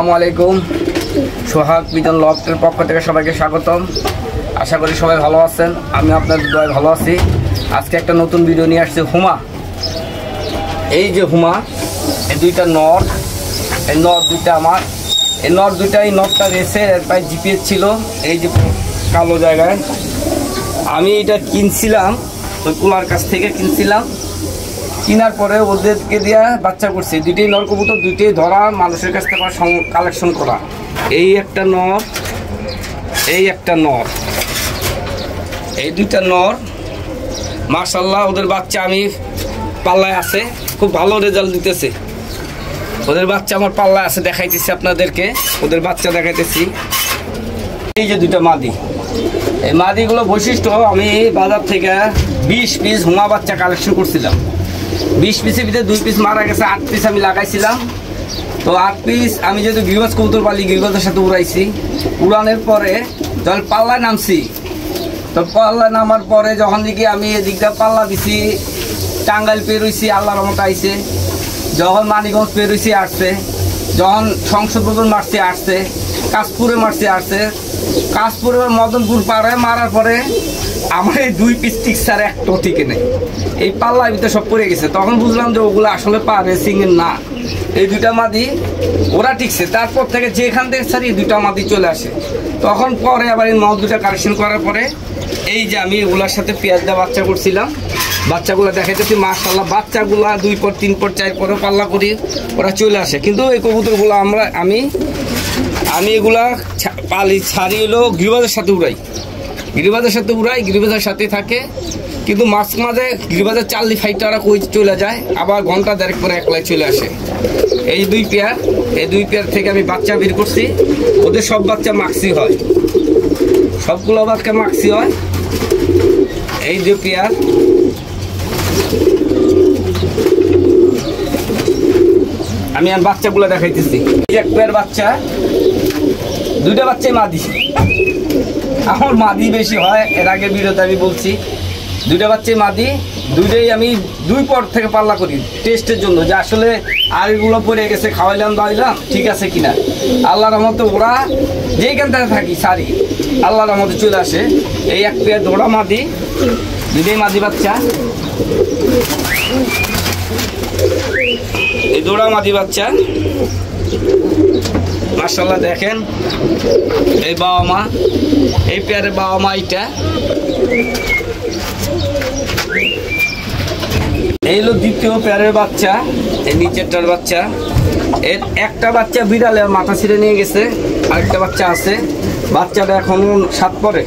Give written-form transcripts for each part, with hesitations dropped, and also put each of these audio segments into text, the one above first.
আসসালামু আলাইকুম। সোহাগ বিজন লফটের পক্ষ থেকে সবাইকে স্বাগতম। আশা করি সবাই ভালো আছেন, আমি আপনাদের দোয়ায় ভালো আছি। আজকে একটা নতুন ভিডিও নিয়ে আসছে হুমা। এই যে হুমা, এই দুইটা নট, এই নট দুইটা আমার, এই নট দুইটা, এই নটটা রেসের এর পায়ে জিপিএস ছিল এই যে কালো জায়গায়। আমি এটা কিনছিলাম ওই কুলার কাছ থেকে কিনছিলাম, কেনার পরে ওদেরকে দিয়া বাচ্চা করছি। দুইটাই নর কবুতর, দুইটাই ধরা, মানুষের কাছ থেকে কালেকশন করা। এই একটা নর, এই একটা নর, এই দুইটা নর মাশাআল্লাহ। ওদের বাচ্চা আমি পাল্লায় আছে, খুব ভালো রেজাল্ট দিতেছে। ওদের বাচ্চা আমার পাল্লায় আছে, দেখাইতেছি আপনাদেরকে, ওদের বাচ্চা দেখাইতেছি। এই যে দুইটা মাদি, এই মাদিগুলো বৈশিষ্ট্য, আমি বাজার থেকে 20 পিস হুমা বাচ্চা কালেকশন করছিলাম। 20 পিসের ভিতরে 2 পিস মারা গেছে, 8 পিস আমি লাগাইছিলাম। তো 8 পিস আমি যেহেতু গিরিবাজ কবুতর পালি, গিরিবাজের সাথে উড়াইছি। উড়ানোর পরে যখন পাল্লায় নামছি, তো পাল্লায় নামার পরে যখন দিকে আমি এদিকটা পাল্লা দিছি, টাঙ্গাইল পেরোইছি, আল্লাহর রহমতে আইছে। যখন মানিকগঞ্জ পেরোইছি আসছে, যখন সংসদ ভবন মারছি আসছে, কাশপুরে মারছি আসছে, কাশপুরে মদনপুর পাড়ে মারার পরে আমার এই 2 পিস টিক স্যার একটাও টিকে নেই, এই পাল্লার ভিতরে সব পড়ে গেছে। তখন বুঝলাম যে ওগুলো আসলে পা রেসিংয়ের না, এই দুইটা মাদি ওরা টিকছে। তারপর থেকে যেখান থেকে স্যার এই দুইটা মাদি চলে আসে। তখন পরে আবার এই নট দুটা কালেকশন করার পরে এই যে আমি এগুলোর সাথে পেঁয়াজ দেওয়া বাচ্চা করছিলাম, বাচ্চাগুলো দেখাইতেছি মাশাআল্লাহ। বাচ্চাগুলা 2 পর 3 পর 4 পরে পাল্লা করি, ওরা চলে আসে। কিন্তু এই কবুতরগুলো আমি এগুলা পালি ছাড়ি হলো গিরিবাজের সাথে উড়াই, গিরিবাজের সাথে উড়াই, গিরিবাজের সাথে থাকে। কিন্তু মাঝে মাঝে গিরিবাজের চার্লি ফাইটাররা কই চলে যায়, আবার ঘন্টা দেড়েক পরে একলাই চলে আসে। এই 2 পেয়ার, এই 2 পেয়ার থেকে আমি বাচ্চা বের করছি। ওদের সব বাচ্চা মাক্সি হয়, সবগুলো বাচ্চা মাক্সি হয়। এই 2 পেয়ার, আমি আর বাচ্চাগুলো দেখাইতেছি। এই 1 পেয়ার বাচ্চা, 2টা বাচ্চাই মাদি। আমার মাদি বেশি হয়, এর আগে ভিডিওতে আমি বলছি। 2টা বাচ্চাই মাদি, 2টাই আমি 2 পর থেকে পাল্লা করি টেস্টের জন্য, যে আসলে আরগুলো পড়ে গেছে, খাওয়াইলাম দাওয়াইলাম ঠিক আছে কিনা। আল্লাহর রহমতে ওরা যেইখান থেকে থাকি সারি আল্লাহর রহমতে চলে আসে। এই 1 পেয়ার দৌড়া মাদি, 2টাই মাদি বাচ্চা, এই দৌড়া মাদি বাচ্চা মাশাআল্লাহ। দেখেন এই বাবা মা, এই পেয়ারের বাবা মা, এইটা এই হলো দ্বিতীয় পেয়ারের বাচ্চা, এই নিচেরটার বাচ্চা। এর একটা বাচ্চা বিড়ালের মাথা ছিঁড়ে নিয়ে গেছে, আরেকটা বাচ্চা আছে। বাচ্চাটা এখন 7 পরে।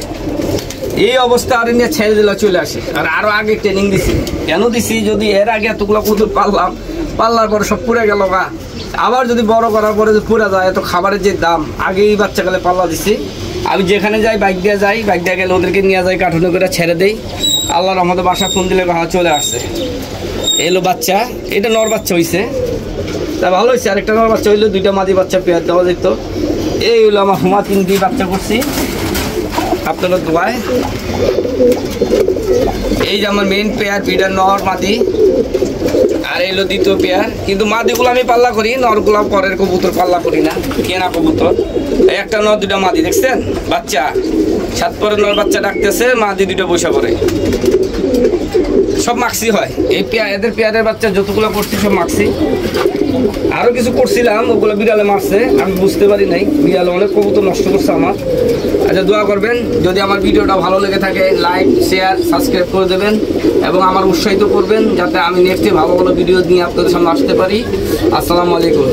এই অবস্থা আর নিয়ে ছেড়ে দিলে চলে আসে। আর আরো আগে ট্রেনিং দিছি, কেন দিছি, যদি এর আগে এতগুলো কবুতর পাল্লার পরে সব পুড়ে গেল গা, আবার যদি বড় করার পরে যদি পুড়ে যায়, এত খাবারের যে দাম, আগেই বাচ্চাকালে পাল্লা দিছি। আমি যেখানে যাই বাইক দিয়ে যাই, বাইক দিয়ে গেলে ওদেরকে নিয়ে যাই, কার্টুনে করে ছেড়ে দেই। আল্লাহর রহমতে বাসা ফোন দিলে চলে আসছে। এলো বাচ্চা, এটা নর বাচ্চা হয়েছে, তা ভালো হয়েছে। আরেকটা নর বাচ্চা হইলো, 2টা মাদি বাচ্চা পেয়ার দেওয়া যেত। এই হলো আমার হুমা 3টি বাচ্চা করছি আপনারা দোয়ায়। এই যে আমার মেইন পেয়ার, 2টা নর মাদি, আর এলো দ্বিতীয় পেয়ার। কিন্তু মাদিগুলো আমি পাল্লা করি, নরগুলো পরের কবুতর পাল্লা করি না, কেনা কবুতর। একটা নর 2টা মাদি, দেখছেন বাচ্চা 7 পরে নর বাচ্চা ডাকতেছে, মাদি 2টা বসে পড়ে, সব মাক্সি হয়। এই এদের পেয়ারের বাচ্চা যতগুলো করছি সব মাক্সি। আরো কিছু করছিলাম, ওগুলো বিড়ালে মারছে, আমি বুঝতে পারি নাই। বিড়ালে অনেক কবুতর নষ্ট করছে আমার। আচ্ছা, দোয়া করবেন। যদি আমার ভিডিওটা ভালো লেগে থাকে, লাইক শেয়ার সাবস্ক্রাইব করে দেবেন এবং আমার উৎসাহিত করবেন, যাতে আমি নেক্সটে ভালো ভালো ভিডিও নিয়ে আপনাদের সামনে আসতে পারি। আসসালামু আলাইকুম।